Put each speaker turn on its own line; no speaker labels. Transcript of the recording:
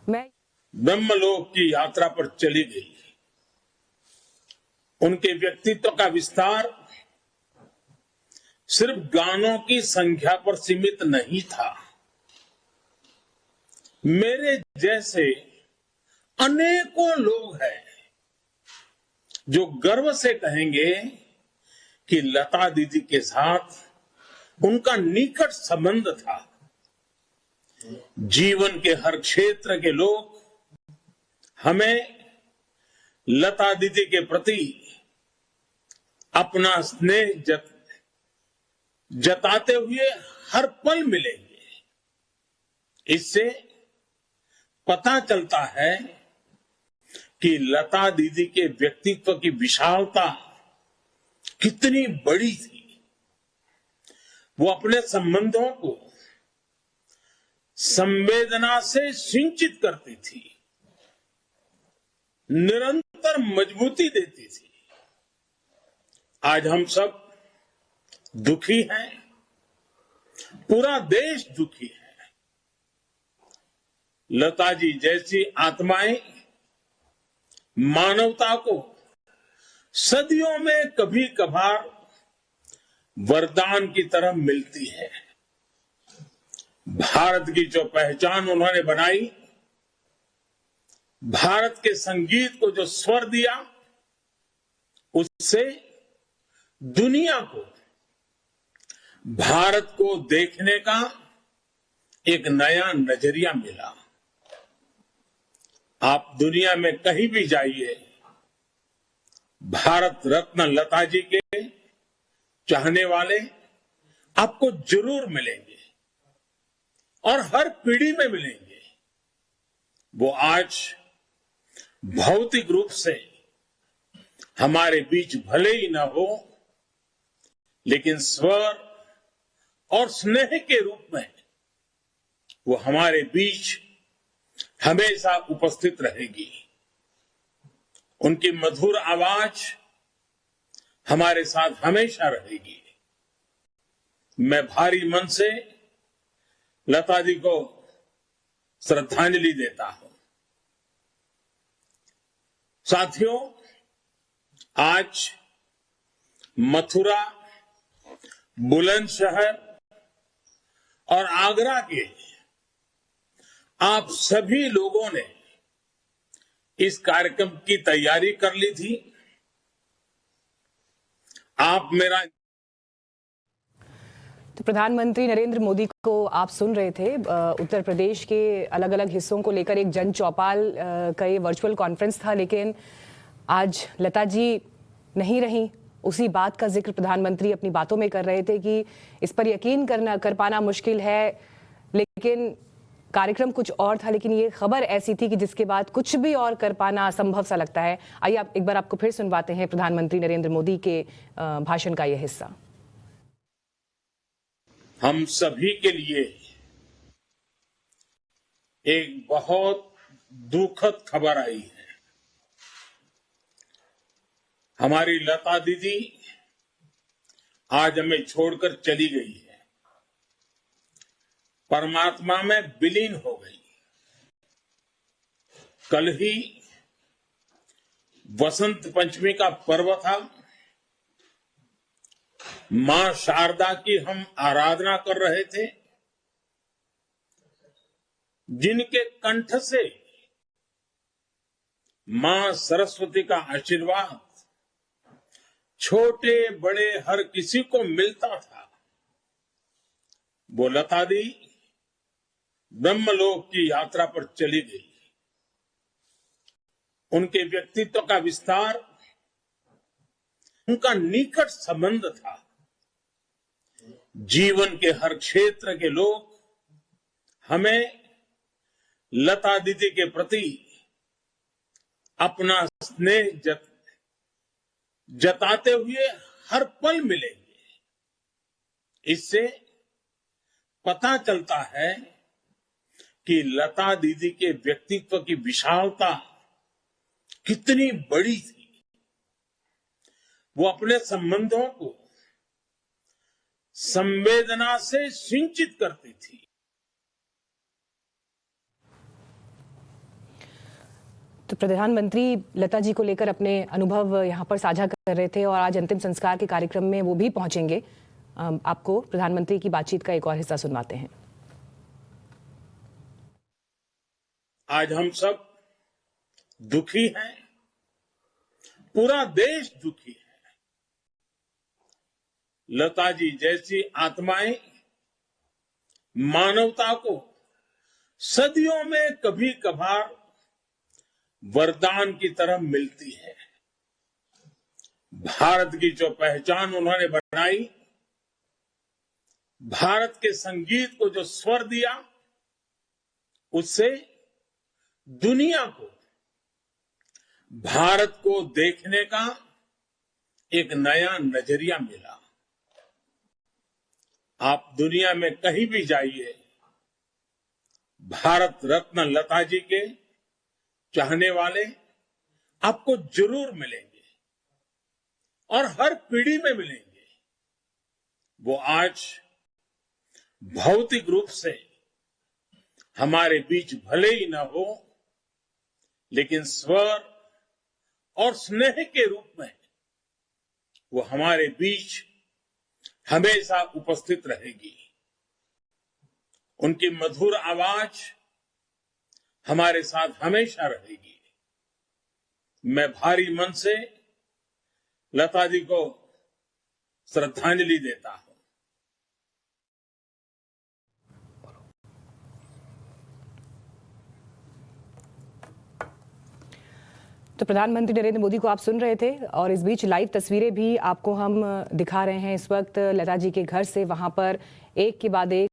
मैं
ब्रह्मलोक की यात्रा पर चली गई। उनके व्यक्तित्व का विस्तार सिर्फ गानों की संख्या पर सीमित नहीं था। मेरे जैसे अनेकों लोग हैं जो गर्व से कहेंगे कि लता दीदी के साथ उनका निकट संबंध था। जीवन के हर क्षेत्र के लोग हमें लता दीदी के प्रति अपना स्नेह जताते हुए हर पल मिलेंगे। इससे पता चलता है कि लता दीदी के व्यक्तित्व की विशालता कितनी बड़ी थी। वो अपने संबंधों को संवेदना से सिंचित करती थी, निरंतर मजबूती देती थी। आज हम सब दुखी हैं, पूरा देश दुखी है। लता जी जैसी आत्माएं मानवता को सदियों में कभी कभार वरदान की तरह मिलती है। भारत की जो पहचान उन्होंने बनाई, भारत के संगीत को जो स्वर दिया, उससे दुनिया को भारत को देखने का एक नया नजरिया मिला। आप दुनिया में कहीं भी जाइए, भारत रत्न लता जी के चाहने वाले आपको जरूर मिलेंगे और हर पीढ़ी में मिलेंगे। वो आज भौतिक रूप से हमारे बीच भले ही न हो, लेकिन स्वर और स्नेह के रूप में वो हमारे बीच हमेशा उपस्थित रहेगी। उनकी मधुर आवाज हमारे साथ हमेशा रहेगी। मैं भारी मन से लता जी को श्रद्धांजलि देता हूं। साथियों, आज मथुरा, बुलंदशहर और आगरा के आप सभी लोगों ने इस कार्यक्रम की तैयारी कर ली थी। आप मेरा
तो प्रधानमंत्री नरेंद्र मोदी को आप सुन रहे थे। उत्तर प्रदेश के अलग अलग हिस्सों को लेकर एक जन चौपाल का ये वर्चुअल कॉन्फ्रेंस था, लेकिन आज लता जी नहीं रही। उसी बात का जिक्र प्रधानमंत्री अपनी बातों में कर रहे थे कि इस पर यकीन कर पाना मुश्किल है, लेकिन कार्यक्रम कुछ और था, लेकिन ये खबर ऐसी थी कि जिसके बाद कुछ भी और कर पाना असंभव सा लगता है। आइए आप एक बार आपको फिर सुनवाते हैं प्रधानमंत्री नरेंद्र मोदी के भाषण का यह हिस्सा।
हम सभी के लिए एक बहुत दुखद खबर आई है। हमारी लता दीदी आज हमें छोड़कर चली गई है, परमात्मा में विलीन हो गई। कल ही वसंत पंचमी का पर्व था। मां शारदा की हम आराधना कर रहे थे, जिनके कंठ से मां सरस्वती का आशीर्वाद छोटे बड़े हर किसी को मिलता था। वो लता दी ब्रह्मलोक की यात्रा पर चली गई। उनके व्यक्तित्व का विस्तार, उनका निकट संबंध था। जीवन के हर क्षेत्र के लोग हमें लता दीदी के प्रति अपना स्नेह जताते हुए हर पल मिलेंगे। इससे पता चलता है कि लता दीदी के व्यक्तित्व की विशालता कितनी बड़ी थी। वो अपने संबंधों को संवेदना से सिंचित करती थी।
तो प्रधानमंत्री लता जी को लेकर अपने अनुभव यहाँ पर साझा कर रहे थे और आज अंतिम संस्कार के कार्यक्रम में वो भी पहुंचेंगे। आपको प्रधानमंत्री की बातचीत का एक और हिस्सा सुनवाते हैं।
आज हम सब दुखी हैं, पूरा देश दुखी है। लता जी जैसी आत्माएं मानवता को सदियों में कभी कभार वरदान की तरह मिलती है। भारत की जो पहचान उन्होंने बनाई, भारत के संगीत को जो स्वर दिया, उससे दुनिया को भारत को देखने का एक नया नजरिया मिला। आप दुनिया में कहीं भी जाइए, भारत रत्न लता जी के चाहने वाले आपको जरूर मिलेंगे और हर पीढ़ी में मिलेंगे। वो आज भौतिक रूप से हमारे बीच भले ही न हो, लेकिन स्वर और स्नेह के रूप में वो हमारे बीच हमेशा उपस्थित रहेगी। उनकी मधुर आवाज हमारे साथ हमेशा रहेगी। मैं भारी मन से लता जी को श्रद्धांजलि देता हूं।
तो प्रधानमंत्री नरेंद्र मोदी को आप सुन रहे थे और इस बीच लाइव तस्वीरें भी आपको हम दिखा रहे हैं इस वक्त लता जी के घर से। वहां पर एक के बाद एक